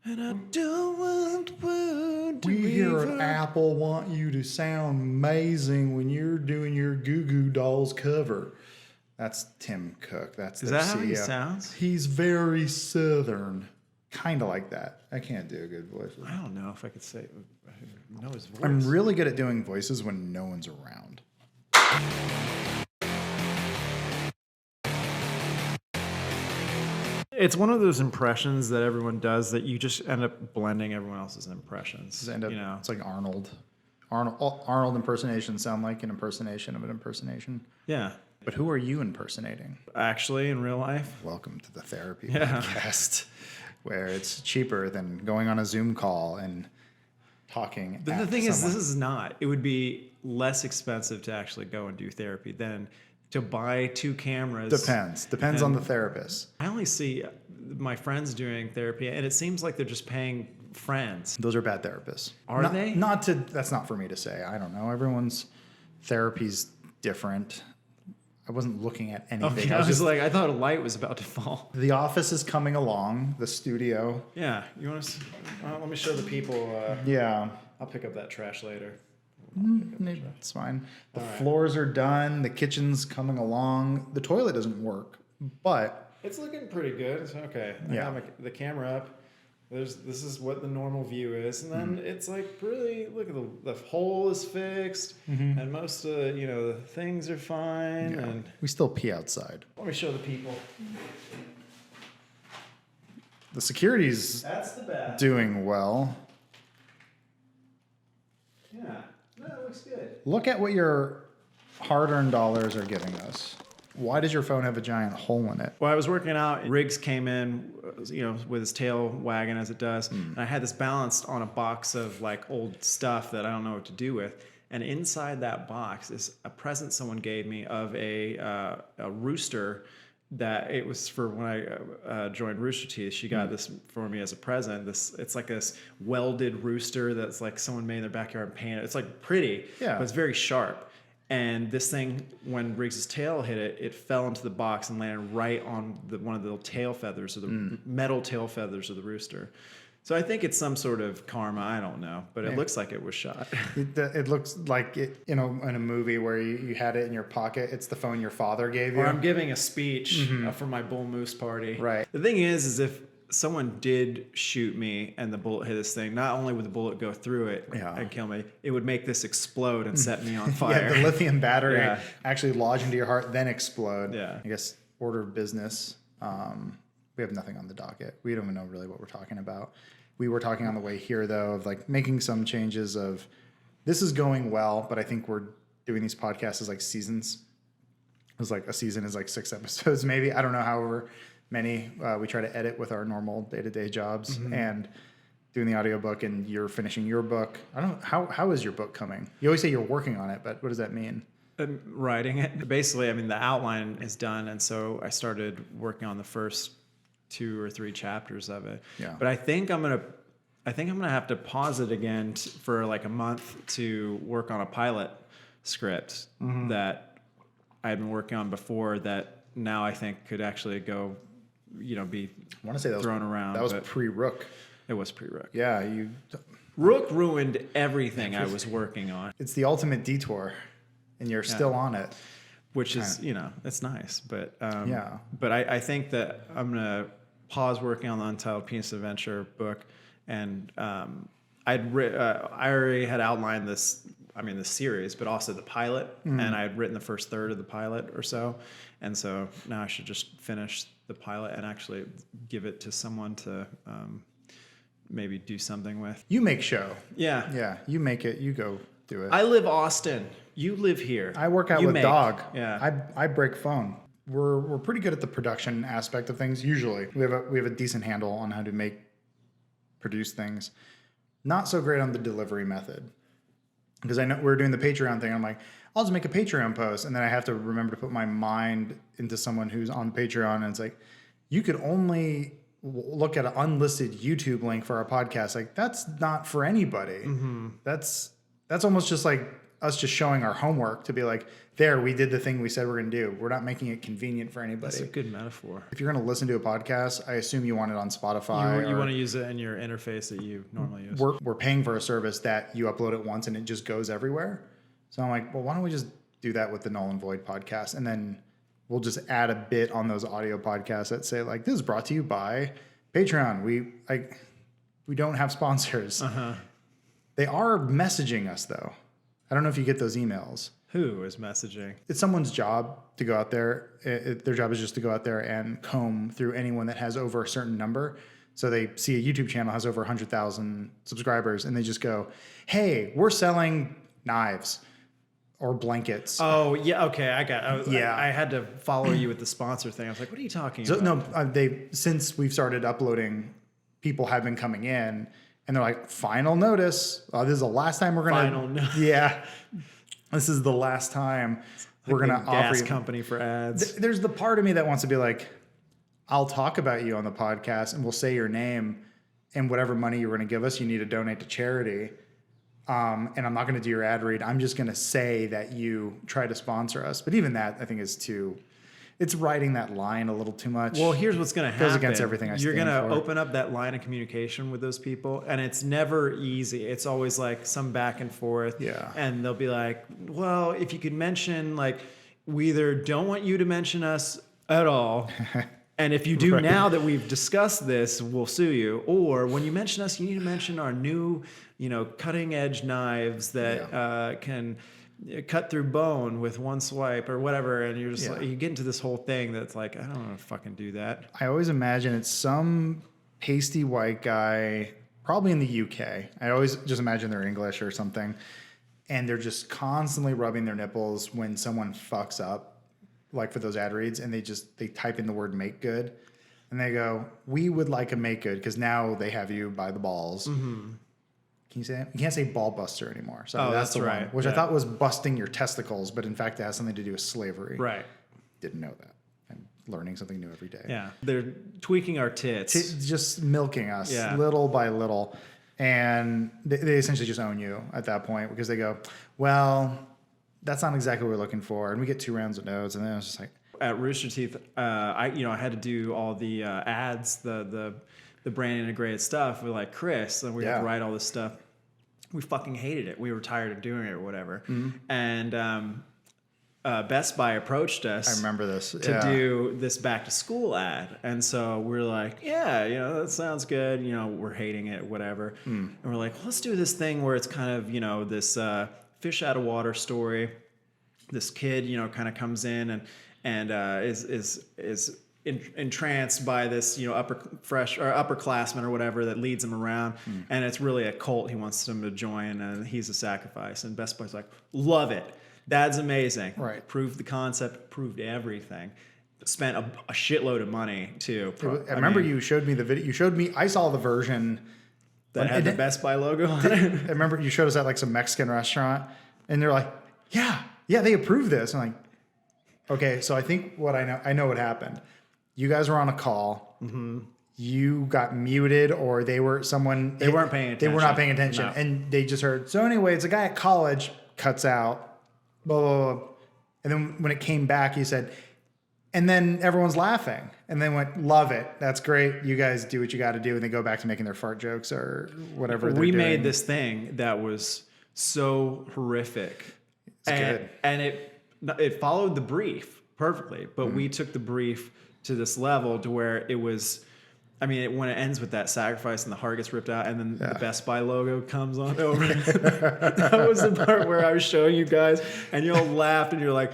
And I don't want wood to We here at reverb. Apple want you to sound amazing when you're doing your Goo Goo Dolls cover. That's Tim Cook. That's Is their that how he CEO. sounds? He's very southern. Kind of like that. I can't do a good voice. I don't know if I could say I know his voice. I'm really good at doing voices when no one's around. It's one of those impressions that everyone does that you just end up blending everyone else's impressions. It's like Arnold. Arnold impersonations sound like an impersonation of an impersonation. Yeah. But who are you impersonating? Actually, in real life. Welcome to the Therapy Podcast, where it's cheaper than going on a Zoom call and talking. But the thing is, this is not. It would be less expensive to actually go and do therapy than to buy 2 cameras. Depends on the therapist. I only see my friends doing therapy, and it seems like they're just paying friends. Those are bad therapists. Are they? That's not for me to say. I don't know. Everyone's therapy's different. I wasn't looking at anything. Okay, I thought a light was about to fall. The office is coming along. The studio. Yeah, you want to? Let me show the people. Yeah. I'll pick up that trash later. It's fine. The floors are done. The kitchen's coming along. The toilet doesn't work, but It's looking pretty good. It's okay. I got the camera up. This is what the normal view is, and then it's like really look at the hole is fixed, and most of the things are fine. yeah, And we still pee outside. let me show the people. The security's That's the bath. doing well. Yeah, that looks good. Look at what your hard-earned dollars are giving us. Why does your phone have a giant hole in it? Well, I was working out. Riggs came in, with his tail wagging as it does, and I had this balanced on a box of like old stuff that I don't know what to do with. And inside that box is a present someone gave me of a rooster that it was for when I joined Rooster Teeth. She got this for me as a present. It's like this welded rooster that's like someone made in their backyard and painted. It's like pretty, but it's very sharp. And this thing, when Riggs's tail hit it, it fell into the box and landed right on one of the tail feathers, or the metal tail feathers of the rooster. So I think it's some sort of karma. I don't know, but it looks like it was shot. It looks like it, in a movie where you had it in your pocket. It's the phone your father gave you. Or I'm giving a speech for my bull moose party. Right. The thing is if someone did shoot me and the bullet hit this thing, not only would the bullet go through it and kill me, it would make this explode and set me on fire. Yeah, the lithium battery actually lodge into your heart, then explode. Yeah. I guess order of business. We have nothing on the docket. We don't even know really what we're talking about. We were talking on the way here, though, of like making some changes of this is going well, but I think we're doing these podcasts as like seasons. It's like a season is like 6 episodes, maybe. I don't know, however many we try to edit with our normal day-to-day jobs and doing the audiobook, and you're finishing your book. I don't know, how is your book coming? You always say you're working on it, but what does that mean? Writing it. Basically, the outline is done, and so I started working on the first 2 or 3 chapters of it. Yeah. But I think I'm gonna have to pause it again for like a month to work on a pilot script that I had been working on before. That now I think could actually go, be I want to say that thrown around. That was pre-Rook. It was pre-Rook. Yeah, Rook ruined everything I was working on. it's the ultimate detour, and you're still on it. Which is, it's nice. But Yeah. But I think that I'm going to pause working on the Untitled Penis Adventure book. And I already had outlined this, the series, but also the pilot. And I had written the first third of the pilot or so. And so now I should just finish the pilot and actually give it to someone to maybe do something with. You make show. Yeah. Yeah, you make it. You go do it. I live Austin. You live here. I work out with Dog. Yeah. I break phone. We're pretty good at the production aspect of things. Usually, we have a decent handle on how to produce things. Not so great on the delivery method, because I know we're doing the Patreon thing. I'm like, I'll just make a Patreon post, and then I have to remember to put my mind into someone who's on Patreon, and it's like, you could only look at an unlisted YouTube link for our podcast. Like, that's not for anybody. That's almost just like us just showing our homework to be like, there, we did the thing we said we're going to do. We're not making it convenient for anybody. That's a good metaphor. If you're going to listen to a podcast, I assume you want it on Spotify. You want to use it in your interface that you normally use. We're paying for a service that you upload it once and it just goes everywhere. So I'm like, well, why don't we just do that with the Null+Void podcast? And then we'll just add a bit on those audio podcasts that say like, this is brought to you by Patreon. We don't have sponsors. They are messaging us though. I don't know if you get those emails. Who is messaging? It's someone's job to go out there. Their job is just to go out there and comb through anyone that has over a certain number. So they see a YouTube channel has over 100,000 subscribers and they just go, hey, we're selling knives or blankets. Oh, yeah. Okay. I had to follow you with the sponsor thing. I was like, what are you talking about? No, since we've started uploading, people have been coming in and they're like, final notice. This is the last time we're going to. Final notice. Yeah. This is the last time we're going to offer you. Company for ads. There's the part of me that wants to be like, I'll talk about you on the podcast and we'll say your name and whatever money you're going to give us, you need to donate to charity. And I'm not going to do your ad read. I'm just going to say that you try to sponsor us. But even that, I think, is it's writing that line a little too much. Well, here's what's going to happen. Goes against everything I You're stand going to for. open up that line of communication with those people, and it's never easy. It's always like some back and forth. Yeah. And they'll be like, well, if you could mention, like, we either don't want you to mention us at all. And if you do Right. now that we've discussed this, we'll sue you. Or when you mention us, you need to mention our new, cutting edge knives that can cut through bone with one swipe or whatever. And you're just like, you get into this whole thing that's like, I don't want to fucking do that. I always imagine it's some pasty white guy, probably in the UK. I always just imagine they're English or something. And they're just constantly rubbing their nipples when someone fucks up, like for those ad reads. And they type in the word make good. And they go, we would like a make good because now they have you by the balls. Mm-hmm. Can you say that? You can't say ball buster anymore. So that's the right. one, which I thought was busting your testicles, but in fact it has something to do with slavery. Right. Didn't know that. I'm learning something new every day. Yeah. They're tweaking our tits. Just milking us Yeah. little by little. And they essentially just own you at that point because they go, well, that's not exactly what we're looking for. And we get 2 rounds of nodes. And then it's just like, at Rooster Teeth, I had to do all the ads, the brand integrated stuff with like Chris, and we had to write all this stuff. We fucking hated it. We were tired of doing it or whatever. Mm-hmm. And Best Buy approached us. I remember this to do this back to school ad, and so we're like, that sounds good. We're hating it, whatever. And we're like, well, let's do this thing where it's kind of this fish out of water story. This kid, kind of comes in and is entranced by this, upperclassman or whatever that leads him around, and it's really a cult he wants him to join, and he's a sacrifice. And Best Buy's like, love it, that's amazing. Right. Proved the concept, proved everything. Spent a shitload of money too. I remember you showed me the video. You showed me. I saw the version that had the Best Buy logo on it. I remember you showed us at like some Mexican restaurant, and they're like, yeah, they approved this. I'm like, okay, so I think what I know what happened. You guys were on a call. Mm-hmm. You got muted, or they weren't paying attention. They were not paying attention, No. and they just heard. So anyway, it's a guy at college cuts out, blah blah blah, and then when it came back, he said, and then everyone's laughing, and then went, love it, that's great. You guys do what you got to do, and they go back to making their fart jokes or whatever. We made this thing that was so horrific, good. And it followed the brief perfectly, but we took the brief to this level to where it was, when it ends with that sacrifice and the heart gets ripped out and then the Best Buy logo comes on over. That was the part where I was showing you guys and you all laughed and you're like,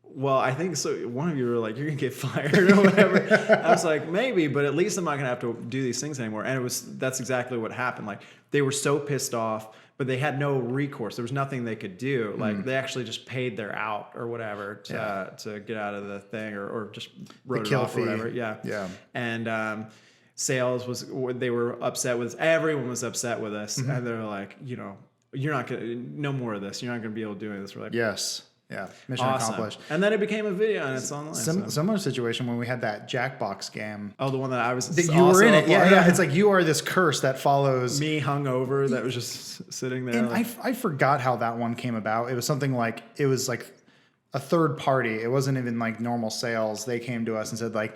well, I think so. One of you were like, you're going to get fired or whatever. I was like, maybe, but at least I'm not going to have to do these things anymore. And that's exactly what happened. Like, they were so pissed off, but they had no recourse. There was nothing they could do. Like, they actually just paid their out or whatever to get out of the thing or just wrote it off or whatever. Yeah. Yeah. And sales they were upset with us. Everyone was upset with us. Mm-hmm. And they're like, you're not going to, no more of this. You're not going to be able to do this. We're like, yes. Yeah, mission Awesome. accomplished. And then it became a video and it's online. So. Similar situation when we had that Jackbox game. Oh, the one that I was. That you were also in a it. Yeah, part yeah. of. It's like you are this curse that follows Me hungover that was just sitting there. And like, I forgot how that one came about. It was something like it was like a third party. It wasn't even like normal sales. They came to us and said like,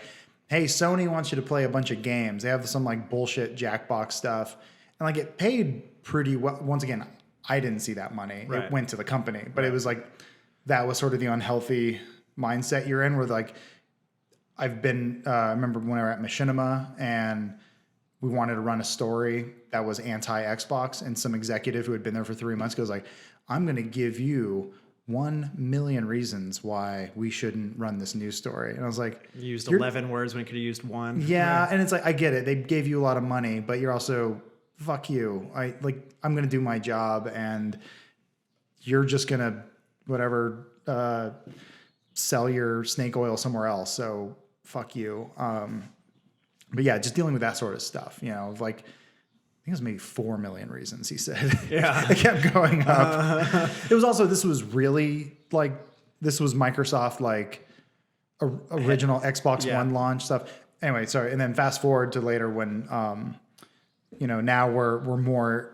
"Hey, Sony wants you to play a bunch of games. They have some like bullshit Jackbox stuff." And like it paid pretty well. Once again, I didn't see that money. Right. It went to the company, but it was like that was sort of the unhealthy mindset you're in where like I've been I remember when I were at Machinima and we wanted to run a story that was anti-Xbox, and some executive who had been there for 3 months goes like, "I'm going to give you 1 million reasons why we shouldn't run this news story." And I was like, you used 11 words when you could have used one. yeah. And it's like, I get it. They gave you a lot of money, but you're also, fuck you. I'm going to do my job and you're just going to whatever, sell your snake oil somewhere else. So fuck you. But yeah, just dealing with that sort of stuff, you know, like, I think it was maybe 4 million reasons he said. Yeah. It kept going up. It was also, this was really like, this was Microsoft, like original Xbox One launch stuff. Anyway, sorry. And then fast forward to later when, you know, now we're more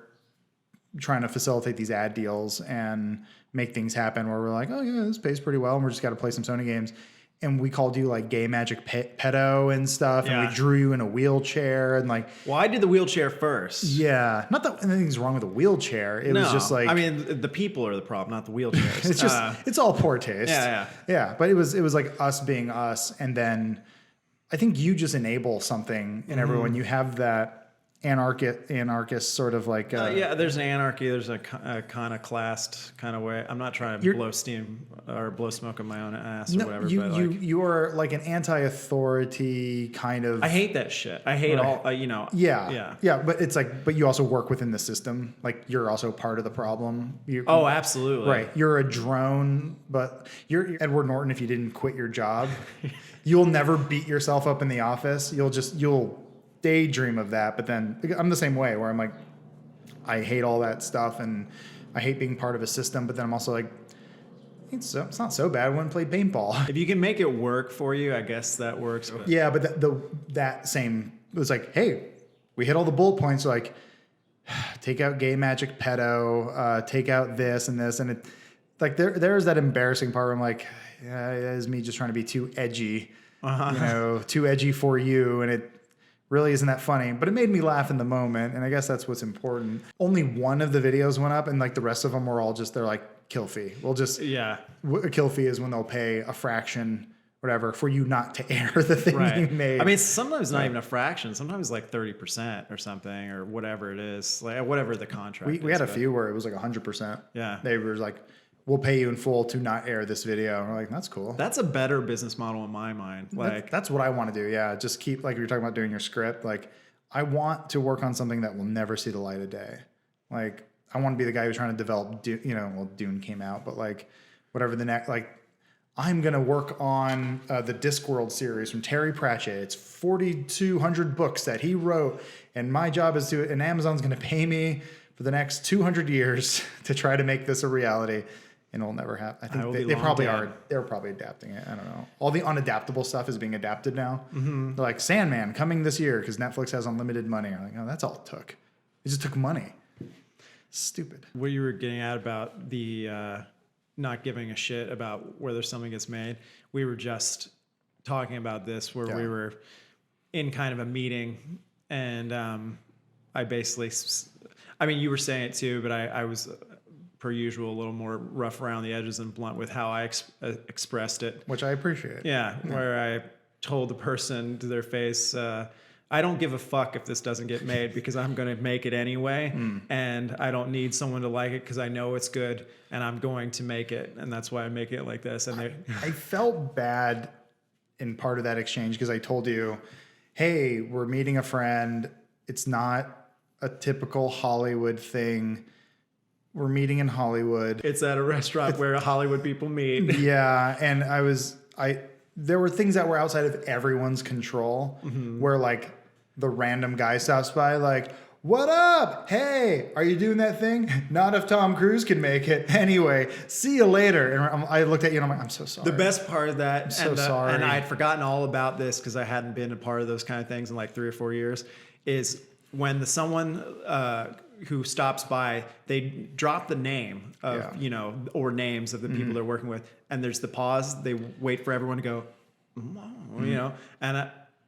trying to facilitate these ad deals and make things happen where we're like, oh yeah, this pays pretty well. And we're just got to play some Sony games. And we called you like Gay Magic Pedo and stuff. And we drew you in a wheelchair and like. Well, I did the wheelchair first. Yeah. Not that anything's wrong with a wheelchair. It was just like. I mean, the people are the problem, not the wheelchairs. It's just, it's all poor taste. Yeah. Yeah. But it was like us being us. And then I think you just enable something in everyone. You have that anarchist sort of like yeah, there's an anarchy, there's a iconoclast kind of way. I'm not trying to blow steam or blow smoke on my own ass or whatever. You are like an anti-authority kind of. I hate that shit. I hate all you know. Yeah. But it's like, but you also work within the system. Like you're also part of the problem. Oh, absolutely. Right. You're a drone, but you're Edward Norton. If you didn't quit your job, you'll never beat yourself up in the office. You'll daydream of that, but then I'm the same way where I'm like, I hate all that stuff and I hate being part of a system, but then I'm also like, it's not so bad. I wouldn't play paintball. If you can make it work for you, I guess that works. But. Yeah, but that same it was like, hey, we hit all the bullet points. Like, take out Gay Magic Pedo, take out this and this, and it like there's that embarrassing part where I'm like, yeah, it is me just trying to be too edgy, you know, too edgy for you, and it really isn't that funny, but it made me laugh in the moment, and I guess that's what's important. Only one of the videos went up, and like the rest of them were all just, they're like, kill fee. We'll just, a kill fee is when they'll pay a fraction, whatever, for you not to air the thing you made. I mean, sometimes not even a fraction, sometimes like 30% or something, or whatever it is, like whatever the contract is. We had a few where it was like 100%. Yeah. They were like, we'll pay you in full to not air this video. And we're like, that's cool. That's a better business model in my mind. Like that's what I want to do. Yeah. Just keep, like you're talking about doing your script. Like I want to work on something that will never see the light of day. Like I want to be the guy who's trying to develop, Dune came out, but like whatever the next, like I'm going to work on the Discworld series from Terry Pratchett. It's 4,200 books that he wrote. And my job is and Amazon's going to pay me for the next 200 years to try to make this a reality. And it'll never happen. I think they probably are. They're probably adapting it. I don't know. All the unadaptable stuff is being adapted now. They're like Sandman coming this year because Netflix has unlimited money. I'm like, oh, that's all it took. It just took money. Stupid. What you were getting at about the not giving a shit about whether something gets made. We were just talking about this where we were in kind of a meeting, and I basically, I mean, you were saying it too, but I was. Per usual, a little more rough around the edges and blunt with how I expressed it. Which I appreciate. Yeah, where I told the person to their face, I don't give a fuck if this doesn't get made because I'm going to make it anyway. And I don't need someone to like it because I know it's good and I'm going to make it. And that's why I make it like this. And I felt bad in part of that exchange because I told you, hey, we're meeting a friend. It's not a typical Hollywood thing. We're meeting in Hollywood. It's at a restaurant where Hollywood people meet. Yeah. And there were things that were outside of everyone's control where like the random guy stops by like, what up? Hey, are you doing that thing? Not if Tom Cruise can make it. Anyway, see you later. And I looked at you and I'm like, I'm so sorry. The best part of that, sorry. and I had forgotten all about this because I hadn't been a part of those kind of things in like 3 or 4 years, is when someone who stops by, they drop the name of, or names of the people they're working with, and there's the pause. They wait for everyone to go,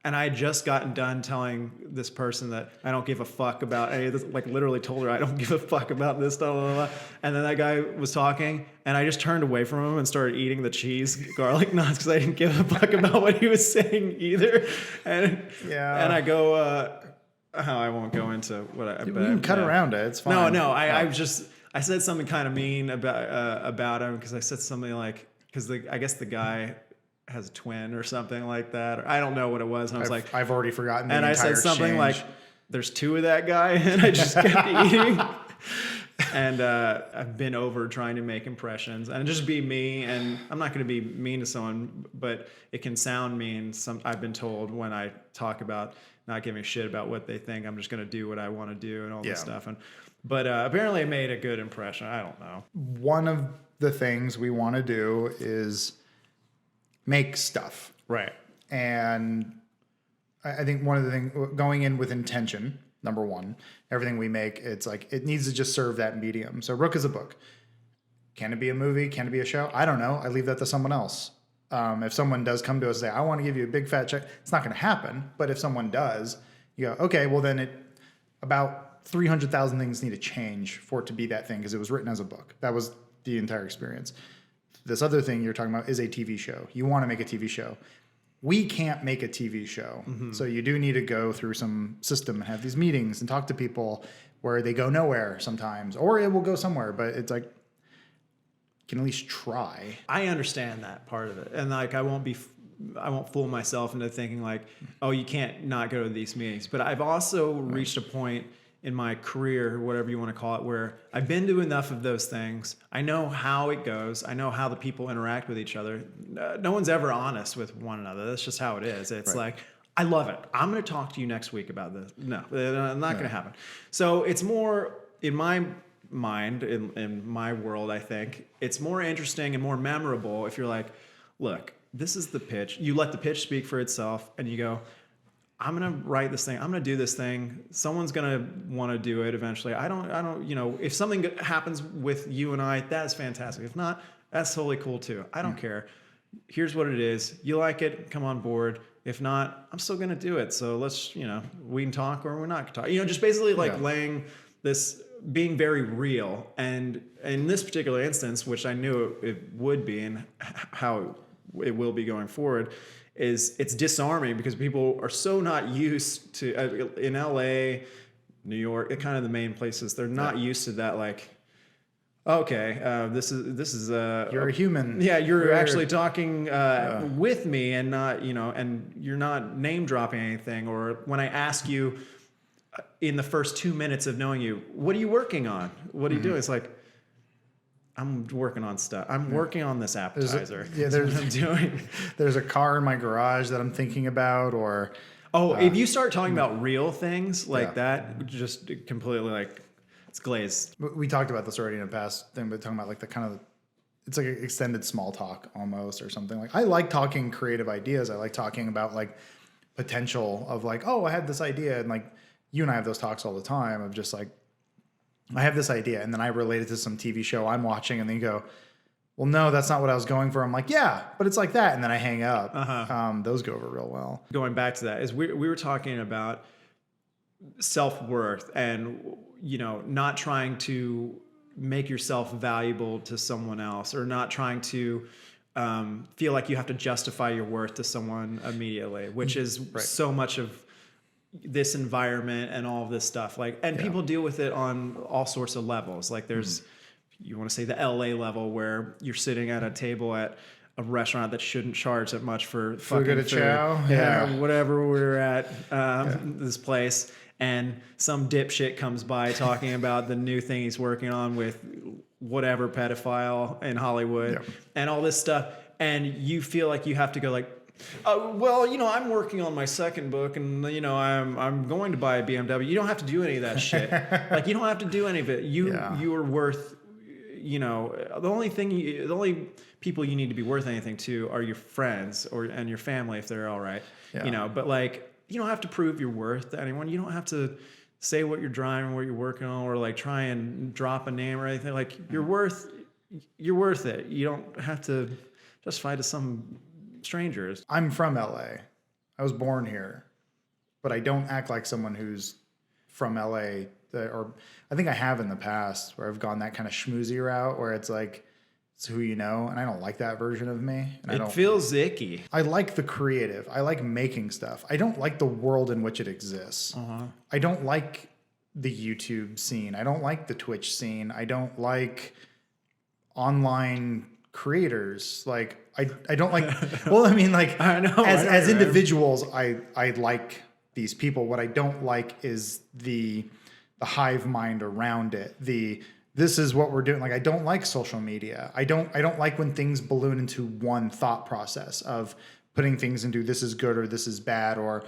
and I had just gotten done telling this person that I don't give a fuck about any of this, like literally told her I don't give a fuck about this, blah, blah, blah. And then that guy was talking, and I just turned away from him and started eating the cheese garlic knots because I didn't give a fuck about what he was saying either. And I go, I won't go into what I. We can cut around it. It's fine. No. I said something kind of mean about him because I said something like, because I guess the guy has a twin or something like that. Or I don't know what it was. And I was like, I've already forgotten. And I said something like, "There's 2 of that guy," and I just kept eating. And I've been over trying to make impressions and just be me. And I'm not going to be mean to someone, but it can sound mean. I've been told when I talk about not giving a shit about what they think, I'm just going to do what I want to do and all this stuff. But apparently it made a good impression. I don't know. One of the things we want to do is make stuff. Right. And I think one of the things, going in with intention, number one, everything we make, it's like, it needs to just serve that medium. So Rook is a book. Can it be a movie? Can it be a show? I don't know. I leave that to someone else. If someone does come to us and say, I want to give you a big fat check, it's not going to happen. But if someone does, you go, okay, well then about 300,000 things need to change for it to be that thing because it was written as a book. That was the entire experience. This other thing you're talking about is a TV show. You want to make a TV show. We can't make a TV show. Mm-hmm. So you do need to go through some system and have these meetings and talk to people where they go nowhere sometimes, or it will go somewhere, but it's like, you can at least try. I understand that part of it. And like, I won't fool myself into thinking like, oh, you can't not go to these meetings. But I've also reached a point in my career, or whatever you want to call it, where I've been to enough of those things. I know how it goes. I know how the people interact with each other. No one's ever honest with one another. That's just how it is. It's like, I love it. I'm going to talk to you next week about this. No, not going to happen. So it's more, in my mind, in my world, I think, it's more interesting and more memorable if you're like, look, this is the pitch. You let the pitch speak for itself, and you go, I'm going to write this thing. I'm going to do this thing. Someone's going to want to do it eventually. I don't, if something happens with you and I, that is fantastic. If not, that's totally cool too. I don't care. Here's what it is. You like it, come on board. If not, I'm still going to do it. So let's, we can talk or we're not going to talk. Just basically like laying this, being very real. And in this particular instance, which I knew it would be and how it will be going forward, it's disarming because people are so not used to, in LA, New York, kind of the main places, they're not used to that, like, okay, this is you're a human. Yeah, you're actually talking with me and not, and you're not name dropping anything. Or when I ask you in the first 2 minutes of knowing you, what are you working on? What are you doing? It's like, I'm working on stuff. I'm working on this appetizer. That's what I'm doing. There's a car in my garage that I'm thinking about, or if you start talking about real things like that, just completely like it's glazed. We talked about this already in a past thing, but talking about like the kind of, it's like an extended small talk almost or something. Like I like talking creative ideas. I like talking about like potential of like, oh, I had this idea, and like you and I have those talks all the time of just like, I have this idea, and then I relate it to some TV show I'm watching, and then you go, well, no, that's not what I was going for. I'm like, yeah, but it's like that, and then I hang up. Those go over real well. Going back to that, is we were talking about self-worth and, not trying to make yourself valuable to someone else, or not trying to feel like you have to justify your worth to someone immediately, which is so much of this environment and all of this stuff. Like, and people deal with it on all sorts of levels. Like there's, you want to say the LA level where you're sitting at a table at a restaurant that shouldn't charge that much for fucking food. Chow. Whatever we're at, this place. And some dipshit comes by talking about the new thing he's working on with whatever pedophile in Hollywood and all this stuff. And you feel like you have to go like, Well, I'm working on my second book, and I'm going to buy a BMW. You don't have to do any of that shit. Like, you don't have to do any of it. You are worth. The only people you need to be worth anything to are your friends and your family if they're all right. Yeah. But like, you don't have to prove your worth to anyone. You don't have to say what you're driving, what you're working on, or like try and drop a name or anything. Like, you're worth it. You don't have to justify to some strangers. I'm from LA. I was born here, but I don't act like someone who's from LA. Or I think I have in the past where I've gone that kind of schmoozy route where it's like, it's who you know, and I don't like that version of me. And it feels icky. I like the creative. I like making stuff. I don't like the world in which it exists. I don't like the YouTube scene. I don't like the Twitch scene. I don't like online creators. Like I don't like. Well, I mean, like I know, as individuals, I like these people. What I don't like is the hive mind around it. This is what we're doing. Like, I don't like social media. I don't like when things balloon into one thought process of putting things into this is good or this is bad, or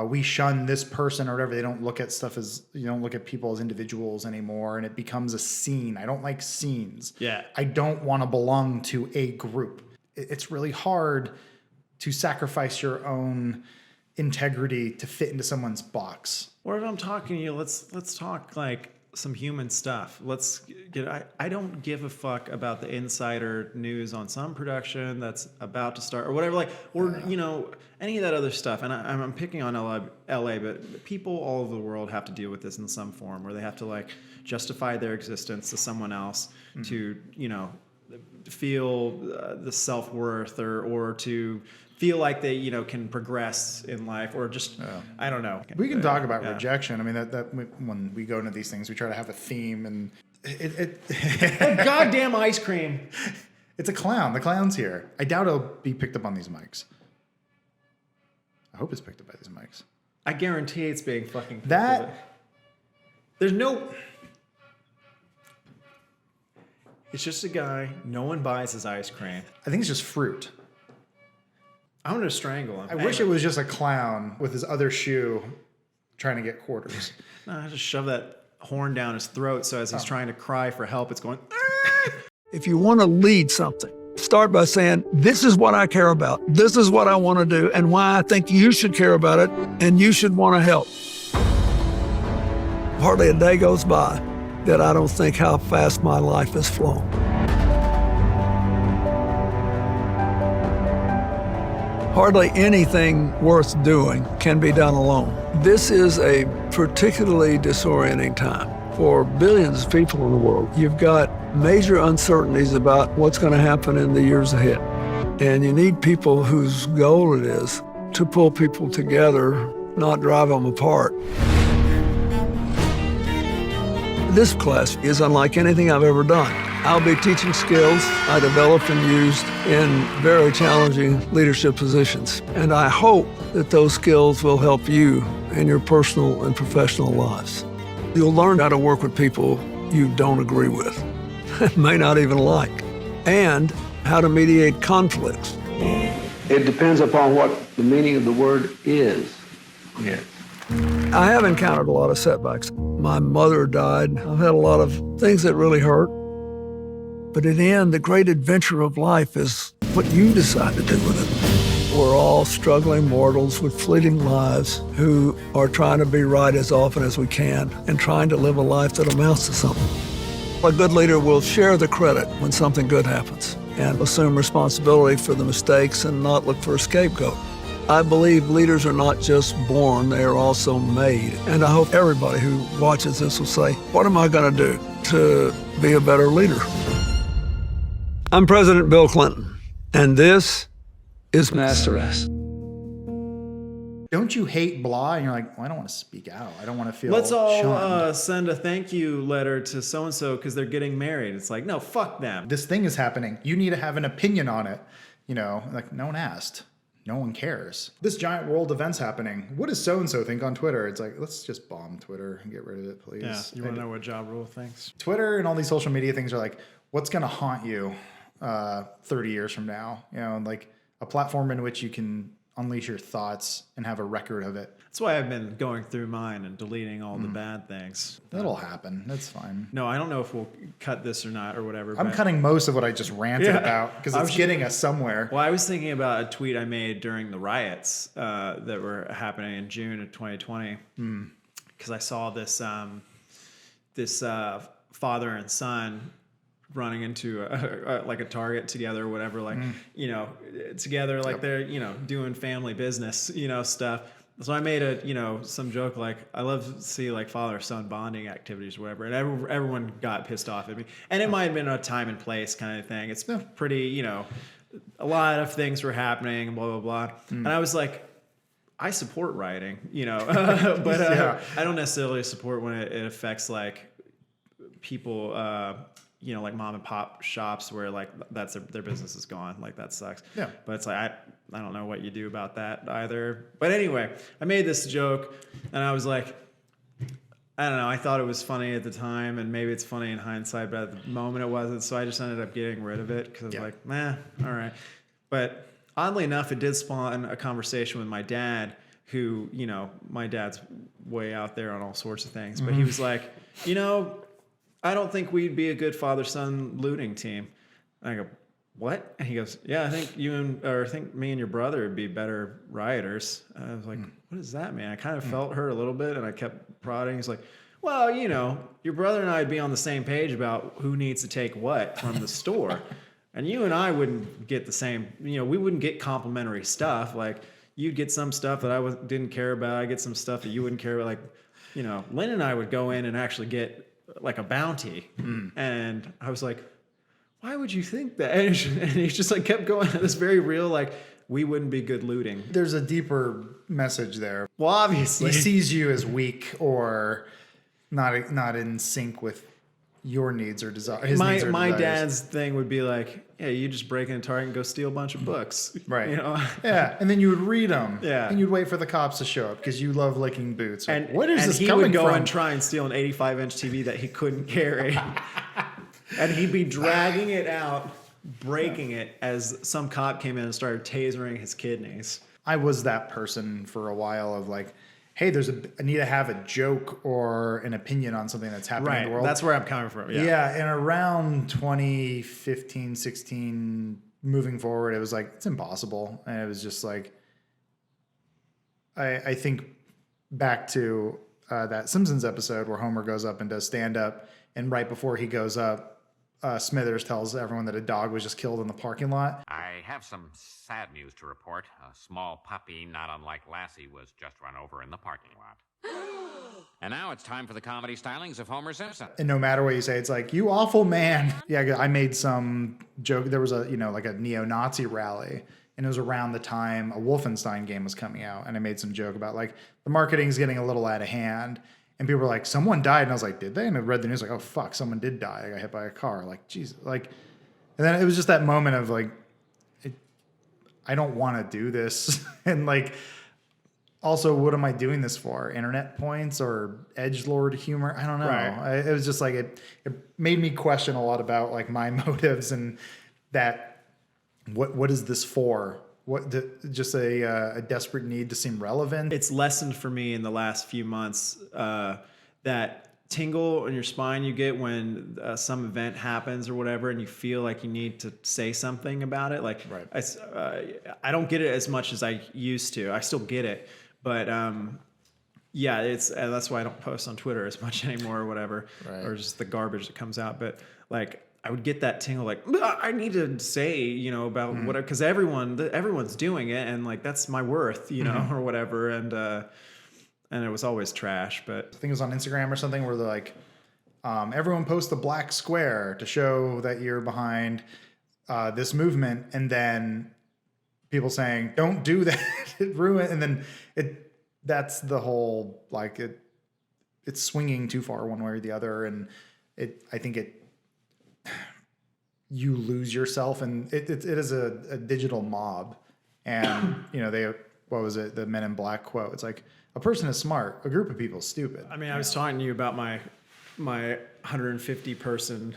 we shun this person or whatever. They don't look at stuff as, you don't look at people as individuals anymore, and it becomes a scene. I don't like scenes. Yeah. I don't want to belong to a group. It's really hard to sacrifice your own integrity to fit into someone's box. Or if I'm talking to you, let's talk like some human stuff. I don't give a fuck about the insider news on some production that's about to start or whatever, any of that other stuff. And I'm picking on LA, but people all over the world have to deal with this in some form where they have to like justify their existence to someone else to, feel the self-worth or to feel like they, can progress in life or just, I don't know. We can talk about rejection. I mean, that when we go into these things, we try to have a theme, and Oh, goddamn ice cream. It's a clown. The clown's here. I doubt it'll be picked up on these mics. I hope it's picked up by these mics. I guarantee it's being fucking picked that. up. There's no. It's just a guy. No one buys his ice cream. I think it's just fruit. I'm gonna strangle him. I wish it was just a clown with his other shoe trying to get quarters. No, I just shove that horn down his throat so as he's trying to cry for help, it's going. If you want to lead something, start by saying, this is what I care about. This is what I want to do and why I think you should care about it and you should want to help. Hardly a day goes by that I don't think how fast my life has flown. Hardly anything worth doing can be done alone. This is a particularly disorienting time for billions of people in the world. You've got major uncertainties about what's going to happen in the years ahead. And you need people whose goal it is to pull people together, not drive them apart. This class is unlike anything I've ever done. I'll be teaching skills I developed and used in very challenging leadership positions. And I hope that those skills will help you in your personal and professional lives. You'll learn how to work with people you don't agree with, may not even like, and how to mediate conflicts. It depends upon what the meaning of the word is. Yes. I have encountered a lot of setbacks. My mother died. I've had a lot of things that really hurt. But in the end, the great adventure of life is what you decide to do with it. We're all struggling mortals with fleeting lives who are trying to be right as often as we can and trying to live a life that amounts to something. A good leader will share the credit when something good happens and assume responsibility for the mistakes and not look for a scapegoat. I believe leaders are not just born, they are also made. And I hope everybody who watches this will say, what am I going to do to be a better leader? I'm President Bill Clinton, and this is Master S. Don't you hate blah? And you're like, well, I don't want to speak out. I don't want to feel Let's all shunned. send a thank you letter to so-and-so because they're getting married. It's like, no, fuck them. This thing is happening. You need to have an opinion on it. Like no one asked. No one cares. This giant world event's happening. What does so-and-so think on Twitter? It's like, let's just bomb Twitter and get rid of it, please. Yeah, you want to know what Ja Rule thinks? Twitter and all these social media things are like, what's going to haunt you 30 years from now? Like a platform in which you can unleash your thoughts and have a record of it. That's why I've been going through mine and deleting all the bad things. That'll happen. That's fine. No, I don't know if we'll cut this or not or whatever. I'm cutting most of what I just ranted about because it's getting us somewhere. Well, I was thinking about a tweet I made during the riots that were happening in June of 2020 because I saw this father and son running into like a Target together or whatever, like, you know, together, like they're, you know, doing family business, you know, stuff. So I made a, you know, some joke like, I love to see like father-son bonding activities or whatever. And everyone got pissed off at me. And it might have been a time and place kind of thing. It's pretty, you know, a lot of things were happening, blah, blah, blah. And I was like, I support rioting, you know, but I don't necessarily support when it affects like people, you know, like mom and pop shops where like that's their business is gone. Like that sucks. Yeah. But it's like, I don't know what you do about that either. But anyway, I made this joke and I was like, I don't know. I thought it was funny at the time and maybe it's funny in hindsight, but at the moment it wasn't. So I just ended up getting rid of it because I was like, nah, all right. But oddly enough, it did spawn a conversation with my dad who, you know, my dad's way out there on all sorts of things, but he was like, you know, I don't think we'd be a good father-son looting team. And I go, what? And he goes, yeah, I think I think me and your brother would be better rioters. And I was like, what does that mean? I kind of felt hurt a little bit and I kept prodding. He's like, well, you know, your brother and I'd be on the same page about who needs to take what from the store. And you and I wouldn't get the same, you know, we wouldn't get complimentary stuff. Like you'd get some stuff that I didn't care about. I get some stuff that you wouldn't care about. Like, you know, Lynn and I would go in and actually get like a bounty. And I was like, why would you think that? And he just like kept going at this very real, like, we wouldn't be good looting. There's a deeper message there. Well, obviously. He sees you as weak or not in sync with your needs or desires. My dad's thing would be like, yeah, you just break into Target and go steal a bunch of books. Right. You know? Yeah. And then you would read them. Yeah. And you'd wait for the cops to show up because you love licking boots. And what is this he coming would go from? and try and steal an 85-inch TV that he couldn't carry. And he'd be dragging it out, breaking it as some cop came in and started tasering his kidneys. I was that person for a while of like, hey, I need to have a joke or an opinion on something that's happening in the world. That's where I'm coming from. Yeah. Yeah. And around 2015, 16, moving forward, it was like, it's impossible. And it was just like, I think back to that Simpsons episode where Homer goes up and does stand up. And right before he goes up, Smithers tells everyone that a dog was just killed in the parking lot. I have some sad news to report. A small puppy, not unlike Lassie, was just run over in the parking lot. And now it's time for the comedy stylings of Homer Simpson. And no matter what you say, it's like, you awful man. Yeah, I made some joke. There was a, you know, like a neo-Nazi rally. And it was around the time a Wolfenstein game was coming out. And I made some joke about like, the marketing's getting a little out of hand. And people were like, someone died. And I was like, did they? And I read the news like, oh, fuck, someone did die. I got hit by a car. Like, Jesus. Like, and then it was just that moment of like, I don't want to do this. And like, also, what am I doing this for? Internet points or edgelord humor? I don't know. Right. It was just like, it made me question a lot about like my motives and that, what is this for? Just a desperate need to seem relevant. It's lessened for me in the last few months that tingle in your spine you get when some event happens or whatever, and you feel like you need to say something about it. Like, I don't get it as much as I used to. I still get it, but yeah, that's why I don't post on Twitter as much anymore or whatever, or just the garbage that comes out. But like, I would get that tingle like, I need to say, you know, about what, because everyone's doing it, and like that's my worth, you know, or whatever, and it was always trash. But I think it was on Instagram or something where they're like, everyone post a black square to show that you're behind this movement, and then people saying, don't do that, it ruined, and then that's the whole like it's swinging too far one way or the other, and I think you lose yourself, and it is a digital mob. And you know, what was it, the Men in Black quote, it's like, a person is smart, a group of people is stupid. I mean, I was talking to you about my 150 person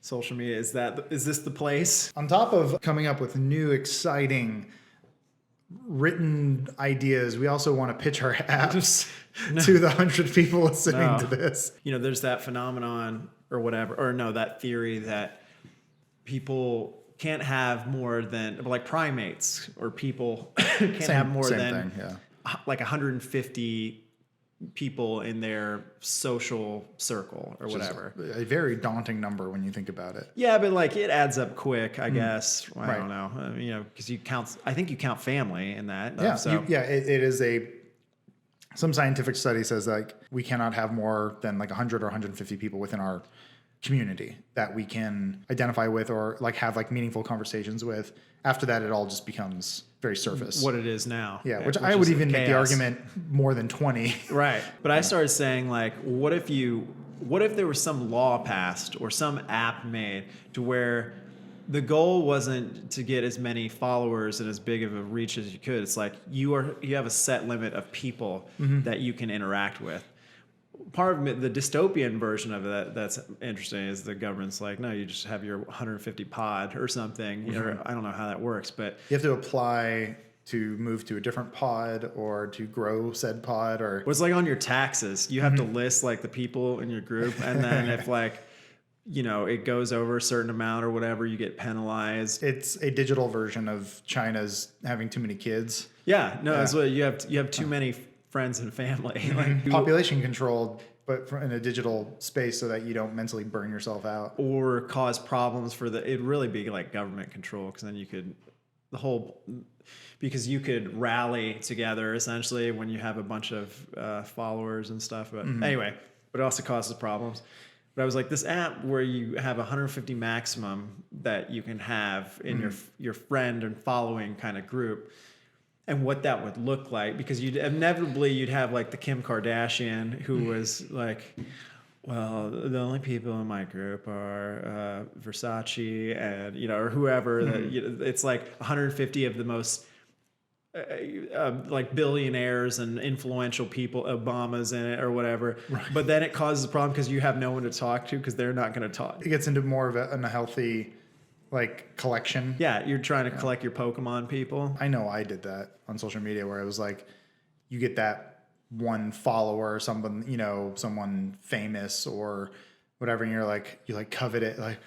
social media. Is this the place? On top of coming up with new exciting written ideas. We also want to pitch our apps to the 100 people listening to this. There's that phenomenon or whatever, or no, that theory that people can't have more than, like primates or people can't have more than like 150 people in their social circle or whatever. A very daunting number when you think about it. Yeah, but like it adds up quick, I guess. I don't know, because I think you count family in that. Yeah, it is some scientific study says like we cannot have more than like 100 or 150 people within our community that we can identify with or like have like meaningful conversations with. After that, it all just becomes very surface. What it is now. Yeah, which I would even make the argument more than 20. Right. But I started saying like, what if there was some law passed or some app made to where the goal wasn't to get as many followers and as big of a reach as you could. It's like you have a set limit of people that you can interact with. Part of the dystopian version of it that's interesting is the government's like, no, you just have your 150 pod or something. Or I don't know how that works, but you have to apply to move to a different pod or to grow said pod, or it's like on your taxes, you have to list like the people in your group, and then if like it goes over a certain amount or whatever, you get penalized. It's a digital version of China's having too many kids. Yeah, no, that's what you have too many friends and family. Like population controlled, but in a digital space so that you don't mentally burn yourself out or cause problems for it'd really be like government control, because then you could because you could rally together essentially when you have a bunch of followers and stuff. But anyway, but it also causes problems. But I was like, this app where you have 150 maximum that you can have in your friend and following kind of group, and what that would look like, because you'd have like the Kim Kardashian who was like, well, the only people in my group are Versace and or whoever. That it's like 150 of the most like billionaires and influential people, Obama's in it or whatever. Right. But then it causes a problem because you have no one to talk to because they're not going to talk. It gets into more of an unhealthy like collection. Yeah, you're trying to collect your Pokemon people. I know I did that on social media where it was like you get that one follower or someone, someone famous or whatever, and you covet it, like,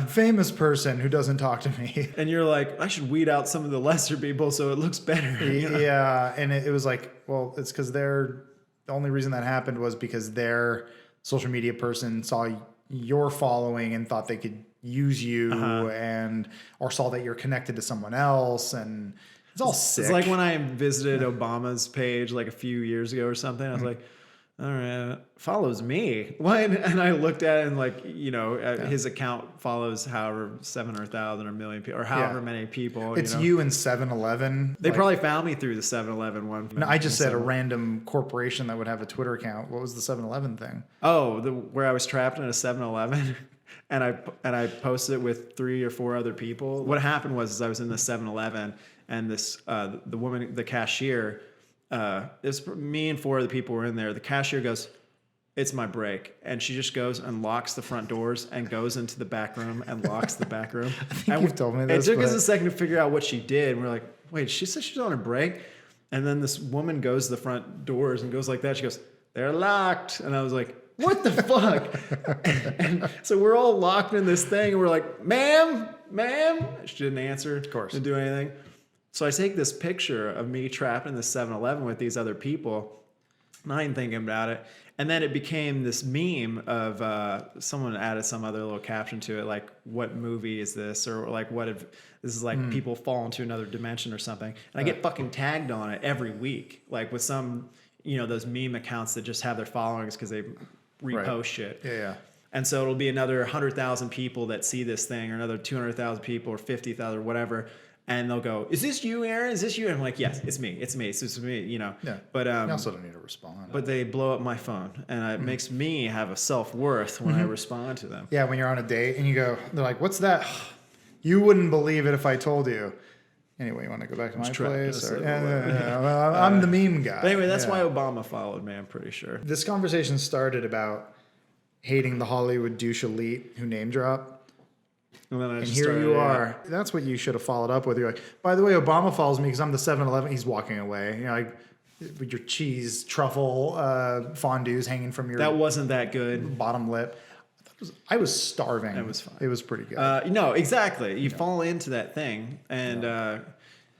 famous person who doesn't talk to me. And you're like, I should weed out some of the lesser people so it looks better. Yeah, and it was like, well, it's because the only reason that happened was because their social media person saw your following and thought they could use you or saw that you're connected to someone else, and it's all sick. It's like when I visited Obama's page like a few years ago or something. I was like, all right, follows me. What? And I looked at it and like, his account follows however 700,000 or million people or however many people. It's you and 7-Eleven. They probably found me through the 7-Eleven one. No, I just said a random corporation that would have a Twitter account. What was the 7-Eleven thing? Oh, where I was trapped in a 7-Eleven. And I posted it with 3 or 4 other people. What happened was I was in the 7-Eleven, and this the woman, the cashier, it's me and 4 other people were in there. The cashier goes, "It's my break," and she just goes and locks the front doors and goes into the back room and locks the back room. I think you've told me this. It took us a second to figure out what she did. And we're like, "Wait, she said she's on a break," and then this woman goes to the front doors and goes like that. She goes, "They're locked," and I was like, what the fuck? And so we're all locked in this thing, and we're like, ma'am. She didn't answer. Of course. Didn't do anything. So I take this picture of me trapped in the 7-Eleven with these other people, not even thinking about it. And then it became this meme of someone added some other little caption to it, like, what movie is this? Or like, what if this is like people fall into another dimension or something? And I get fucking tagged on it every week, like with some, those meme accounts that just have their followings because they repost shit. Yeah. And so it'll be another 100,000 people that see this thing, or another 200,000 people, or 50,000, or whatever. And they'll go, "Is this you, Aaron? Is this you?" And I'm like, "Yes, it's me. It's me. Yeah. But you also don't need to respond. But they blow up my phone, and it makes me have a self-worth when I respond to them. Yeah, when you're on a date and you go, they're like, "What's that?" You wouldn't believe it if I told you. Anyway, you want to go back to my place? Well, I'm the meme guy. But anyway, that's why Obama followed me, I'm pretty sure. This conversation started about hating the Hollywood douche elite who name drop. And then I And just here started, you yeah. are. That's what you should have followed up with. You're like, by the way, Obama follows me because I'm the 7-Eleven. He's walking away. You know, like with your cheese truffle fondues hanging from your That wasn't that good. bottom lip. I was starving. It was fine. It was pretty good. No, exactly. You fall into that thing, and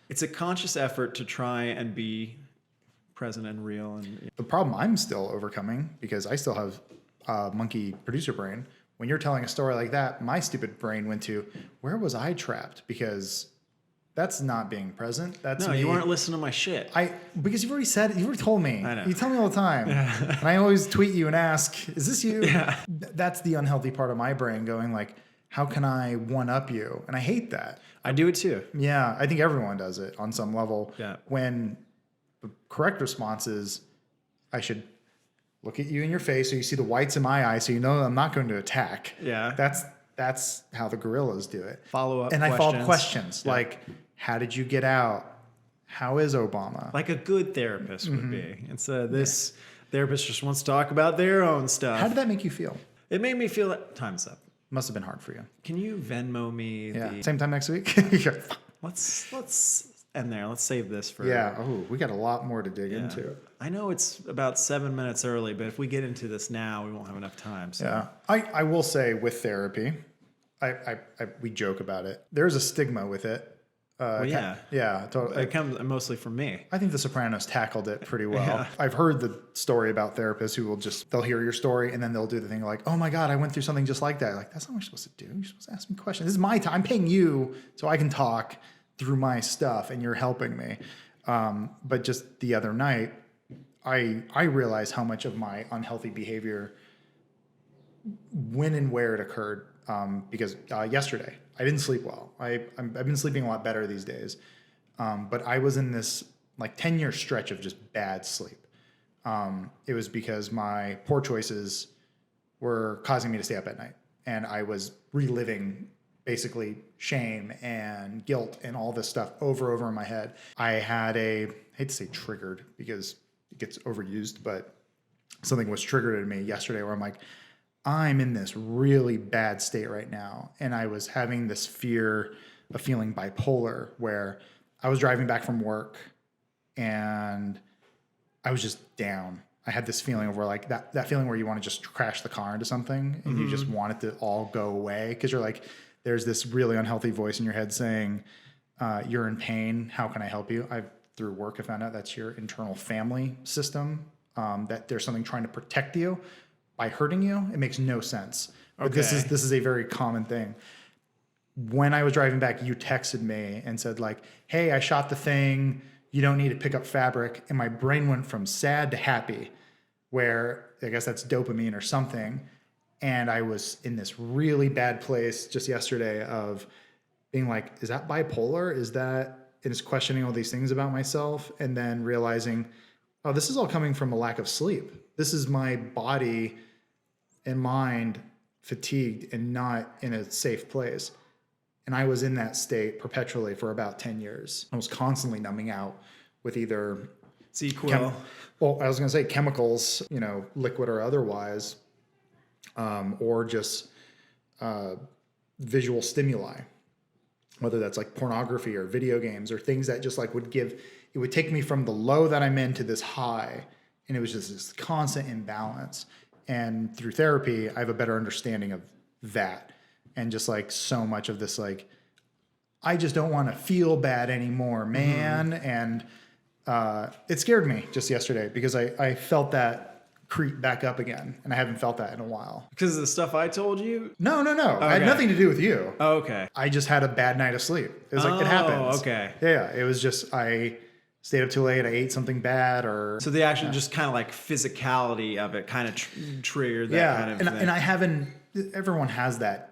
it's a conscious effort to try and be present and real. And The problem I'm still overcoming, because I still have monkey producer brain. When you're telling a story like that, my stupid brain went to, where was I trapped? Because that's not being present. That's no, me. you weren't listening to my shit. Because you've already said it. You've already told me. I know. You tell me all the time. And I always tweet you and ask, is this you? Yeah. That's the unhealthy part of my brain going like, how can I one up you? And I hate that. I do it too. Yeah, I think everyone does it on some level. Yeah. When the correct response is, I should look at you in your face so you see the whites in my eye so you know I'm not going to attack. Yeah. That's how the gorillas do it. Follow up And I follow up questions. questions like, how did you get out? How is Obama? Like a good therapist would be. Instead of this therapist just wants to talk about their own stuff. How did that make you feel? It made me feel that time's up. Must have been hard for you. Can you Venmo me Yeah. Same time next week? let's end there. Let's save this for Yeah. Oh, we got a lot more to dig Yeah. into. I know it's about 7 minutes early, but if we get into this now, we won't have enough time. So. Yeah. I will say with therapy, we joke about it. There's a stigma with it. Yeah. Yeah, totally. It comes mostly from me. I think The Sopranos tackled it pretty well. Yeah. I've heard the story about therapists who will they'll hear your story and then they'll do the thing like, oh my God, I went through something just like that. Like, that's not what you're supposed to do. You're supposed to ask me questions. This is my time. I'm paying you so I can talk through my stuff and you're helping me. But just the other night, I realized how much of my unhealthy behavior, when and where it occurred. Because yesterday I didn't sleep well. I've been sleeping a lot better these days. But I was in this like 10-year stretch of just bad sleep. It was because my poor choices were causing me to stay up at night. And I was reliving basically shame and guilt and all this stuff over in my head. I had I hate to say triggered because it gets overused, but something was triggered in me yesterday where I'm like, I'm in this really bad state right now. And I was having this fear of feeling bipolar where I was driving back from work and I was just down. I had this feeling of where like that feeling where you want to just crash the car into something and you just want it to all go away. Cause you're like, there's this really unhealthy voice in your head saying, you're in pain. How can I help you? Through work, I found out that's your internal family system, that there's something trying to protect you by hurting you. It makes no sense. But this is a very common thing. When I was driving back, you texted me and said like, hey, I shot the thing. You don't need to pick up fabric. And my brain went from sad to happy, where I guess that's dopamine or something. And I was in this really bad place just yesterday of being like, is that bipolar? And it's questioning all these things about myself. And then realizing, oh, this is all coming from a lack of sleep. This is my body and mind fatigued and not in a safe place. And I was in that state perpetually for about 10 years. I was constantly numbing out with either Sequel. I was going to say chemicals, liquid or otherwise, or just visual stimuli, whether that's like pornography or video games or things that just like it would take me from the low that I'm in to this high. And it was just this constant imbalance. And through therapy, I have a better understanding of that. And just like so much of this, like, I just don't want to feel bad anymore, man. And it scared me just yesterday because I felt that creep back up again. And I haven't felt that in a while. Because of the stuff I told you? No. I had Okay. nothing to do with you. Oh, okay. I just had a bad night of sleep. It was like, it happens. Okay. Yeah. It was just, I stayed up too late. I ate something bad or. So the actual just kind of like physicality of it kind of triggered that kind of thing. And I haven't, everyone has that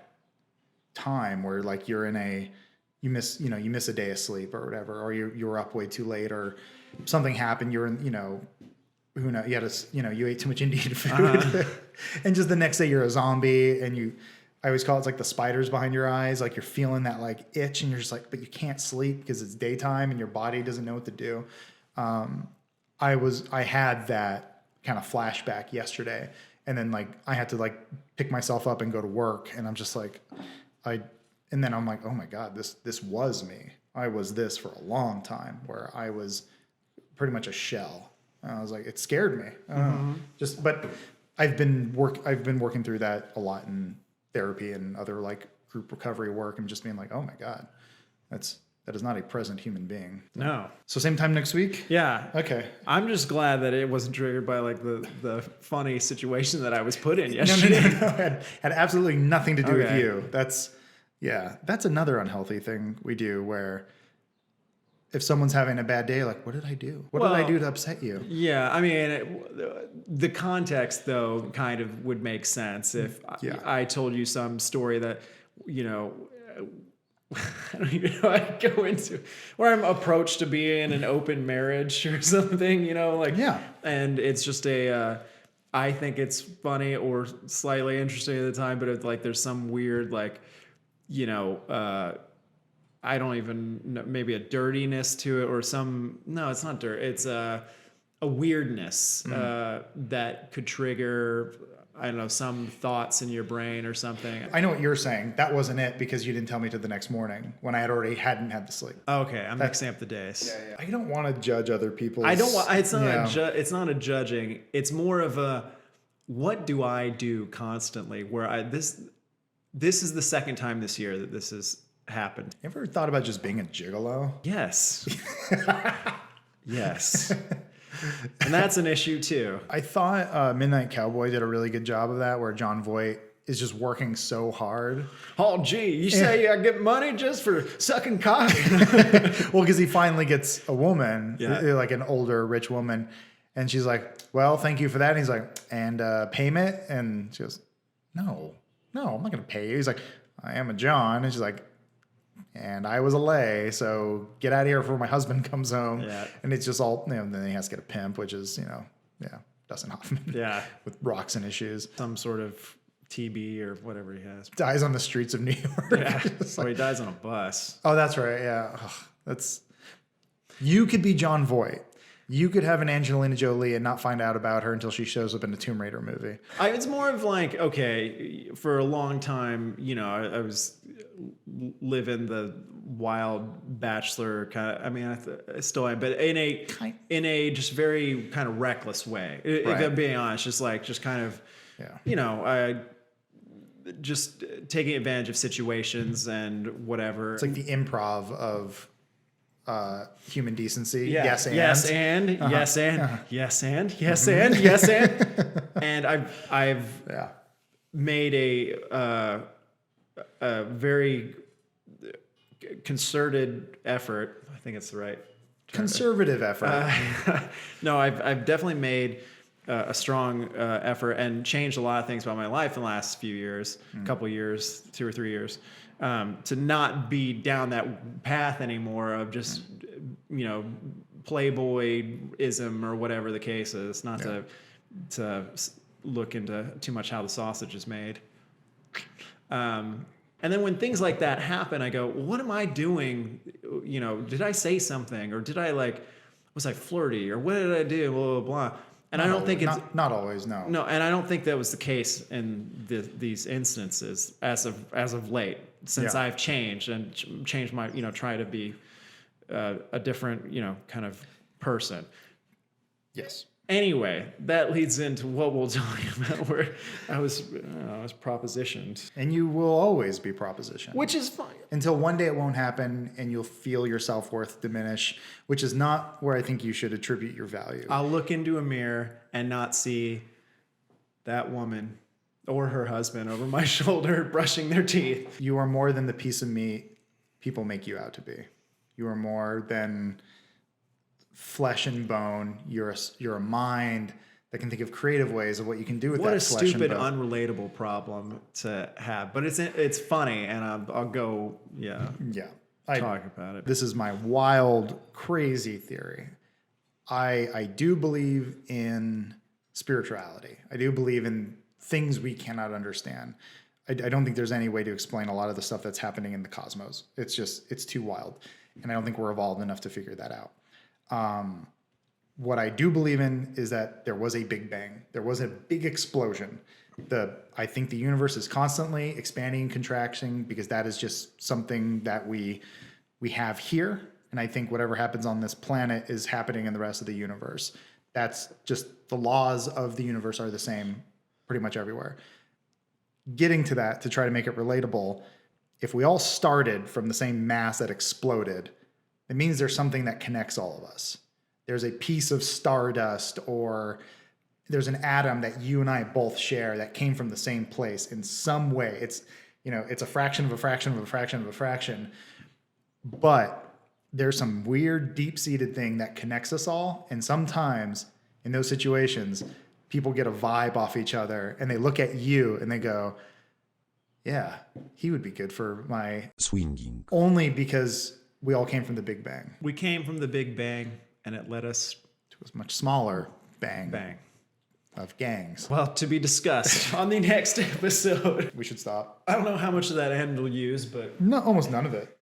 time where like you're in you miss a day of sleep or whatever, or you were up way too late or something happened. You're in, who knows, you ate too much Indian food and just the next day you're a zombie and I always call it like the spiders behind your eyes. Like you're feeling that like itch and you're just like, but you can't sleep because it's daytime and your body doesn't know what to do. I had that kind of flashback yesterday and then like I had to like pick myself up and go to work and I'm just like, And then I'm like, oh my God, this was me. I was this for a long time, where I was pretty much a shell. And I was like, it scared me. But I've been working through that a lot in therapy and other like group recovery work, and just being like, oh my God, that is not a present human being. No. So same time next week? Yeah. Okay. I'm just glad that it wasn't triggered by like the funny situation that I was put in yesterday. No. Had absolutely nothing to do with Okay. you. That's another unhealthy thing we do, where if someone's having a bad day, like, what did I do? What did I do to upset you? Yeah, I mean, the context though kind of would make sense if I told you some story that, you know, I don't even know how to go into, where I'm approached to be in an open marriage or something, you know, like, and it's just I think it's funny or slightly interesting at the time, but it's like there's some weird, like, you know, I don't even know, maybe a dirtiness to it, or no, it's not dirt. It's a weirdness that could trigger, I don't know, some thoughts in your brain or something. I know what you're saying. That wasn't it, because you didn't tell me till the next morning when I hadn't had the sleep. Okay, I'm mixing up the days. Yeah. I don't want to judge other people. I don't want. It's not. It's not a judging. It's more of a, what do I do constantly? Where this is the second time this year that this has happened. You ever thought about just being a gigolo? Yes. Yes. And that's an issue too. I thought Midnight Cowboy did a really good job of that, where Jon Voight is just working so hard. Oh, gee, you say I get money just for sucking cock? Well, because he finally gets a woman, Yeah. like an older, rich woman. And she's like, well, thank you for that. And he's like, and payment? And she goes, no, I'm not going to pay you. He's like, I am a John. And she's like, and I was a lay, so get out of here before my husband comes home. Yeah. And it's just all, you know, then he has to get a pimp, which is, you know, Dustin Hoffman. Yeah. With rocks and issues. Some sort of TB or whatever he has. Dies on the streets of New York. Yeah. Or he dies on a bus. Oh, that's right. Yeah. You could be Jon Voight. You could have an Angelina Jolie and not find out about her until she shows up in a Tomb Raider movie. It's more of like, okay, for a long time, you know, I was living the wild bachelor kind of, I mean, I still am, but in a just very kind of reckless way. If I'm being honest, just kind of, you know, I just taking advantage of situations and whatever. It's like the improv of human decency. Yeah. Yes and. Yes and. Uh-huh. Yes and. Uh-huh. Yes and. Yes and. Yes and. And I've made a very concerted effort. I think it's the right term. Conservative effort. No, I've definitely made a strong effort and changed a lot of things about my life in the last few years, couple years, 2 or 3 years. To not be down that path anymore of just, you know, playboyism or whatever the case is, not to look into too much how the sausage is made. And then when things like that happen, I go, well, what am I doing? You know, did I say something, or did I was I flirty, or what did I do? Blah, blah, blah. And I don't think it's not always. No. No, and I don't think that was the case in these instances as of late, since I've changed and changed my, you know, try to be a different, you know, kind of person. Yes. Anyway, that leads into what we'll talk about, where I was propositioned. And you will always be propositioned. Which is fine. Until one day it won't happen and you'll feel your self-worth diminish, which is not where I think you should attribute your value. I'll look into a mirror and not see that woman or her husband over my shoulder brushing their teeth. You are more than the piece of meat people make you out to be. You are more than flesh and bone. You're a mind that can think of creative ways of what you can do with that flesh and bone. What a stupid, unrelatable problem to have. But it's funny, and I'll go, talk about it. This is my wild, crazy theory. I do believe in spirituality. I do believe in things we cannot understand. I don't think there's any way to explain a lot of the stuff that's happening in the cosmos. It's too wild. And I don't think we're evolved enough to figure that out. What I do believe in is that there was a big bang. There was a big explosion. I think the universe is constantly expanding and contracting because that is just something that we have here. And I think whatever happens on this planet is happening in the rest of the universe. That's just the laws of the universe are the same pretty much everywhere. Getting to that to try to make it relatable, if we all started from the same mass that exploded, it means there's something that connects all of us. There's a piece of stardust or there's an atom that you and I both share that came from the same place in some way. It's, it's a fraction of a fraction of a fraction of a fraction, but there's some weird deep-seated thing that connects us all. And sometimes in those situations, people get a vibe off each other and they look at you and they go, yeah, he would be good for my swinging. Only because we all came from the Big Bang. We came from the Big Bang, and it led us to a much smaller bang. Bang. Of gangs. Well, to be discussed on the next episode. We should stop. I don't know how much of that end we'll use, but No, almost none of it.